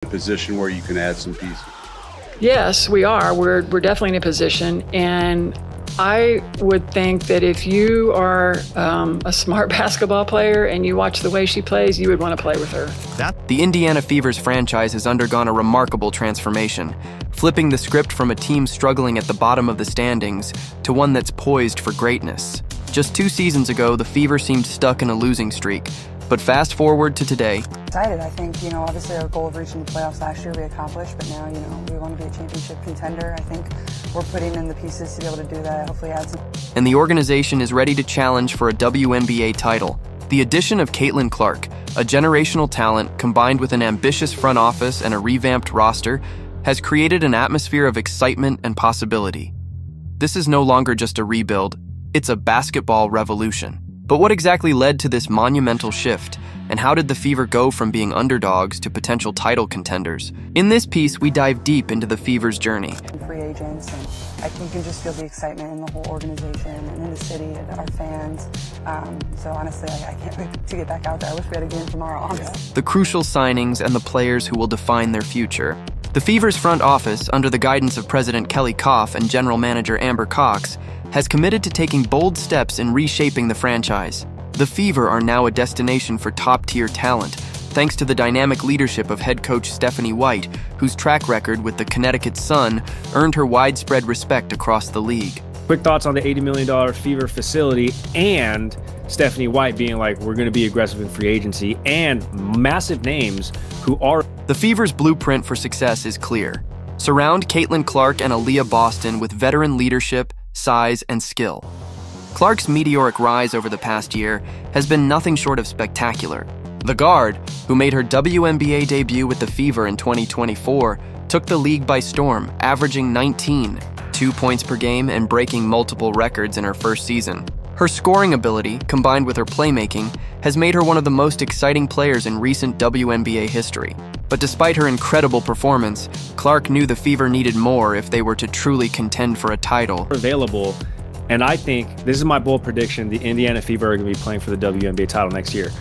Position where you can add some pieces? Yes, we are. We're definitely in a position, and I would think that if you are a smart basketball player and you watch the way she plays, you would want to play with her. The Indiana Fever's franchise has undergone a remarkable transformation, flipping the script from a team struggling at the bottom of the standings to one that's poised for greatness. Just 2 seasons ago, the Fever seemed stuck in a losing streak. But fast forward to today. Excited. I think, obviously our goal of reaching the playoffs last year we accomplished, but now, we want to be a championship contender. I think we're putting in the pieces to be able to do that, hopefully add some. And the organization is ready to challenge for a WNBA title. The addition of Caitlin Clark, a generational talent combined with an ambitious front office and a revamped roster, has created an atmosphere of excitement and possibility. This is no longer just a rebuild, it's a basketball revolution. But what exactly led to this monumental shift, and how did the Fever go from being underdogs to potential title contenders? In this piece, we dive deep into the Fever's journey. Free agents, and I think you can just feel the excitement in the whole organization and in the city and our fans. So honestly, I can't wait to get back out there. I wish we had a game tomorrow, honestly. The crucial signings and the players who will define their future. The Fever's front office, under the guidance of President Kelly Koff and General Manager Amber Cox, has committed to taking bold steps in reshaping the franchise. The Fever are now a destination for top-tier talent, thanks to the dynamic leadership of head coach Stephanie White, whose track record with the Connecticut Sun earned her widespread respect across the league. Quick thoughts on the $80 million Fever facility and Stephanie White being like, we're going to be aggressive in free agency, and massive names who are. The Fever's blueprint for success is clear. Surround Caitlin Clark and Aaliyah Boston with veteran leadership, size, and skill. Clark's meteoric rise over the past year has been nothing short of spectacular. The guard, who made her WNBA debut with the Fever in 2024, took the league by storm, averaging 2 points per game and breaking multiple records in her first season. Her scoring ability, combined with her playmaking, has made her one of the most exciting players in recent WNBA history. But despite her incredible performance, Clark knew the Fever needed more if they were to truly contend for a title. Available, and I think, this is my bold prediction, the Indiana Fever are going to be playing for the WNBA title next year.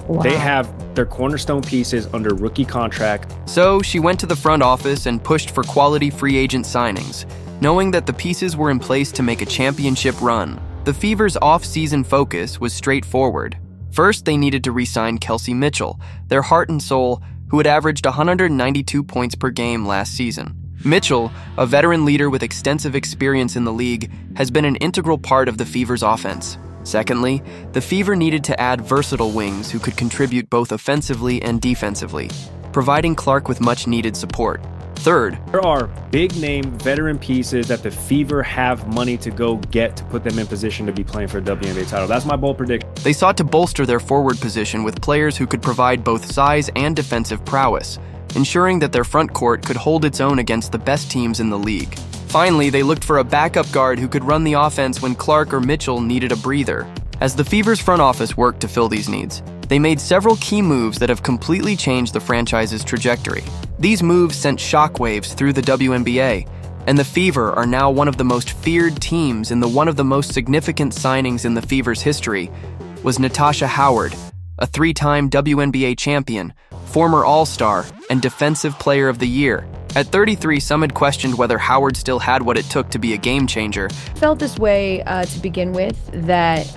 Wow. They have their cornerstone pieces under rookie contract. So she went to the front office and pushed for quality free agent signings, knowing that the pieces were in place to make a championship run. The Fever's off-season focus was straightforward. First, they needed to re-sign Kelsey Mitchell, their heart and soul, who had averaged 192 points per game last season. Mitchell, a veteran leader with extensive experience in the league, has been an integral part of the Fever's offense. Secondly, the Fever needed to add versatile wings who could contribute both offensively and defensively, providing Clark with much-needed support. Third, there are big-name veteran pieces that the Fever have money to go get to put them in position to be playing for a WNBA title. That's my bold prediction. They sought to bolster their forward position with players who could provide both size and defensive prowess, ensuring that their front court could hold its own against the best teams in the league. Finally, they looked for a backup guard who could run the offense when Clark or Mitchell needed a breather. As the Fever's front office worked to fill these needs, they made several key moves that have completely changed the franchise's trajectory. These moves sent shockwaves through the WNBA, and the Fever are now one of the most feared teams, and one of the most significant signings in the Fever's history was Natasha Howard, a 3-time WNBA champion, former All-Star, and Defensive Player of the Year. At 33, some had questioned whether Howard still had what it took to be a game changer. Felt this way to begin with, that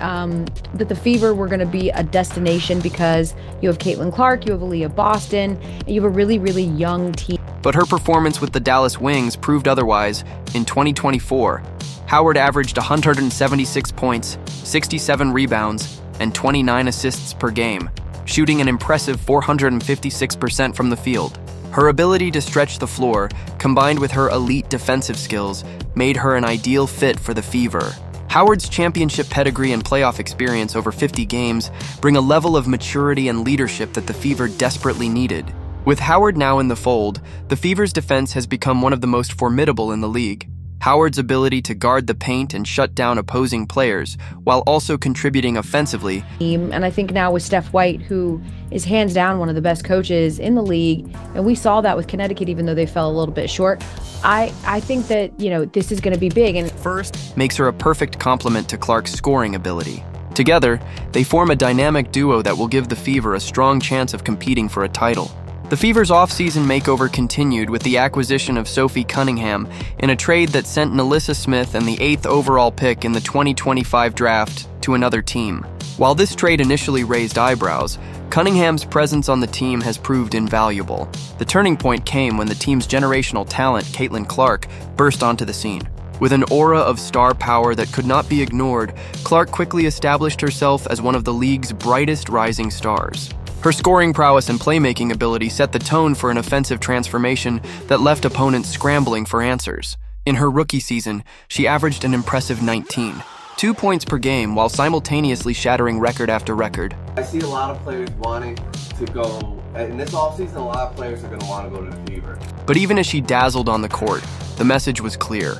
the Fever were going to be a destination because you have Caitlin Clark, you have Aaliyah Boston, and you have a really, really young team. But her performance with the Dallas Wings proved otherwise. In 2024, Howard averaged 176 points, 67 rebounds, and 29 assists per game, shooting an impressive 456% from the field. Her ability to stretch the floor, combined with her elite defensive skills, made her an ideal fit for the Fever. Howard's championship pedigree and playoff experience over 50 games bring a level of maturity and leadership that the Fever desperately needed. With Howard now in the fold, the Fever's defense has become one of the most formidable in the league. Howard's ability to guard the paint and shut down opposing players, while also contributing offensively. And I think now with Steph White, who is hands down one of the best coaches in the league, and we saw that with Connecticut, even though they fell a little bit short, I think that, this is going to be big. And first, makes her a perfect complement to Clark's scoring ability. Together, they form a dynamic duo that will give the Fever a strong chance of competing for a title. The Fever's offseason makeover continued with the acquisition of Sophie Cunningham in a trade that sent Nalissa Smith and the 8th overall pick in the 2025 draft to another team. While this trade initially raised eyebrows, Cunningham's presence on the team has proved invaluable. The turning point came when the team's generational talent, Caitlin Clark, burst onto the scene. With an aura of star power that could not be ignored, Clark quickly established herself as one of the league's brightest rising stars. Her scoring prowess and playmaking ability set the tone for an offensive transformation that left opponents scrambling for answers. In her rookie season, she averaged an impressive 2 points per game while simultaneously shattering record after record. I see a lot of players wanting to go, in this offseason, a lot of players are going to want to go to the Fever. But even as she dazzled on the court, the message was clear.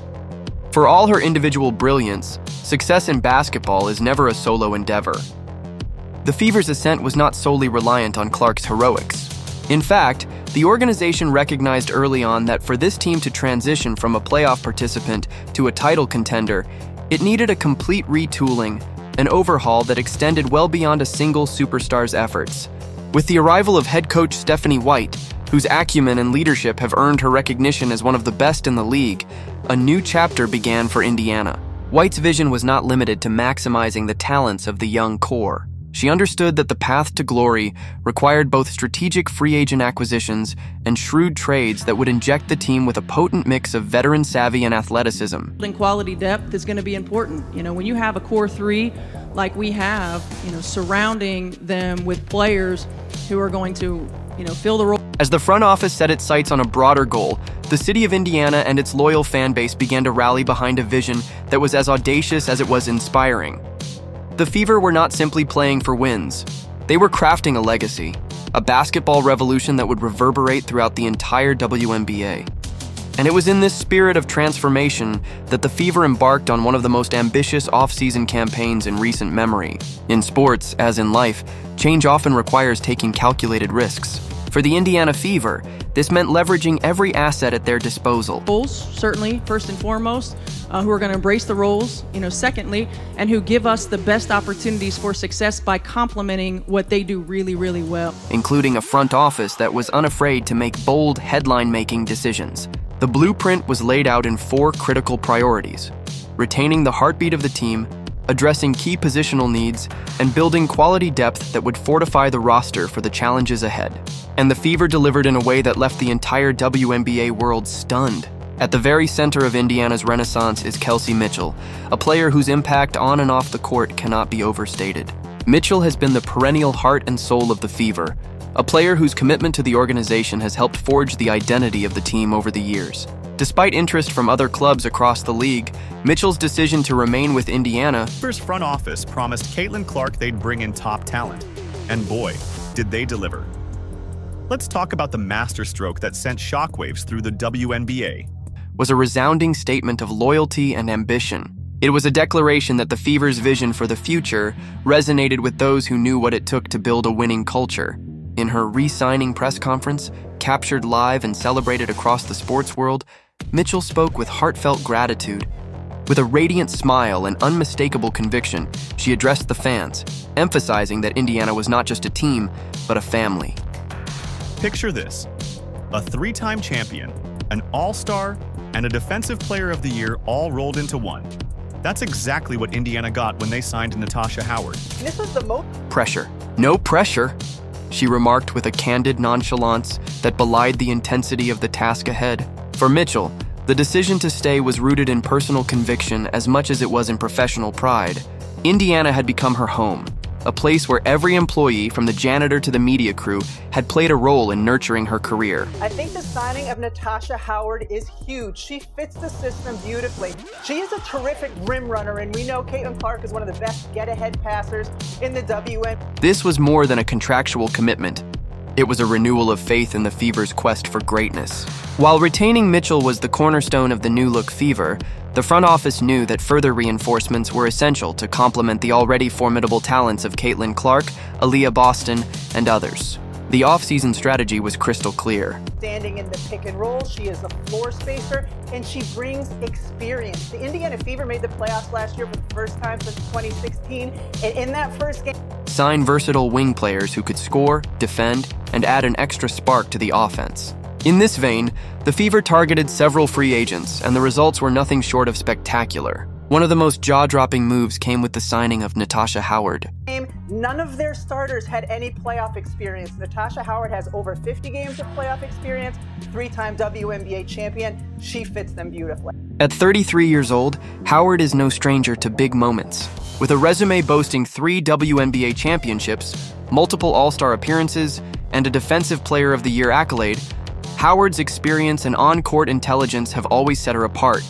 For all her individual brilliance, success in basketball is never a solo endeavor. The Fever's ascent was not solely reliant on Clark's heroics. In fact, the organization recognized early on that for this team to transition from a playoff participant to a title contender, it needed a complete retooling, an overhaul that extended well beyond a single superstar's efforts. With the arrival of head coach Stephanie White, whose acumen and leadership have earned her recognition as one of the best in the league, a new chapter began for Indiana. White's vision was not limited to maximizing the talents of the young core. She understood that the path to glory required both strategic free agent acquisitions and shrewd trades that would inject the team with a potent mix of veteran savvy and athleticism. Building quality depth is going to be important. When you have a core three like we have, surrounding them with players who are going to, fill the role. As the front office set its sights on a broader goal, the city of Indiana and its loyal fan base began to rally behind a vision that was as audacious as it was inspiring. The Fever were not simply playing for wins. They were crafting a legacy, a basketball revolution that would reverberate throughout the entire WNBA. And it was in this spirit of transformation that the Fever embarked on one of the most ambitious off-season campaigns in recent memory. In sports, as in life, change often requires taking calculated risks. For the Indiana Fever, this meant leveraging every asset at their disposal. Roles, certainly, first and foremost, who are going to embrace the roles, secondly, and who give us the best opportunities for success by complementing what they do really, really well. Including a front office that was unafraid to make bold, headline-making decisions. The blueprint was laid out in 4 critical priorities: retaining the heartbeat of the team, addressing key positional needs, and building quality depth that would fortify the roster for the challenges ahead. And the Fever delivered in a way that left the entire WNBA world stunned. At the very center of Indiana's renaissance is Kelsey Mitchell, a player whose impact on and off the court cannot be overstated. Mitchell has been the perennial heart and soul of the Fever, a player whose commitment to the organization has helped forge the identity of the team over the years. Despite interest from other clubs across the league, Mitchell's decision to remain with Indiana. Fever's front office promised Caitlin Clark they'd bring in top talent. And boy, did they deliver. Let's talk about the masterstroke that sent shockwaves through the WNBA. Was a resounding statement of loyalty and ambition. It was a declaration that the Fever's vision for the future resonated with those who knew what it took to build a winning culture. In her re-signing press conference, captured live and celebrated across the sports world, Mitchell spoke with heartfelt gratitude. With a radiant smile and unmistakable conviction, she addressed the fans, emphasizing that Indiana was not just a team, but a family. Picture this: a 3-time champion, an all-star, and a Defensive Player of the Year all rolled into one. That's exactly what Indiana got when they signed Natasha Howard. This was the most pressure. No pressure, she remarked with a candid nonchalance that belied the intensity of the task ahead. For Mitchell, the decision to stay was rooted in personal conviction as much as it was in professional pride. Indiana had become her home, a place where every employee, from the janitor to the media crew, had played a role in nurturing her career. I think the signing of Natasha Howard is huge. She fits the system beautifully. She is a terrific rim runner, and we know Caitlin Clark is one of the best get-ahead passers in the WNBA. This was more than a contractual commitment. It was a renewal of faith in the Fever's quest for greatness. While retaining Mitchell was the cornerstone of the new-look Fever, the front office knew that further reinforcements were essential to complement the already formidable talents of Caitlin Clark, Aaliyah Boston, and others. The offseason strategy was crystal clear. Standing in the pick and roll, she is a floor spacer, and she brings experience. The Indiana Fever made the playoffs last year for the first time since 2016, and in that first game, Sign versatile wing players who could score, defend, and add an extra spark to the offense. In this vein, the Fever targeted several free agents, and the results were nothing short of spectacular. One of the most jaw-dropping moves came with the signing of Natasha Howard. none of their starters had any playoff experience. Natasha Howard has over 50 games of playoff experience, 3-time WNBA champion. She fits them beautifully. At 33 years old, Howard is no stranger to big moments. With a resume boasting 3 WNBA championships, multiple All-Star appearances, and a Defensive Player of the Year accolade, Howard's experience and on-court intelligence have always set her apart.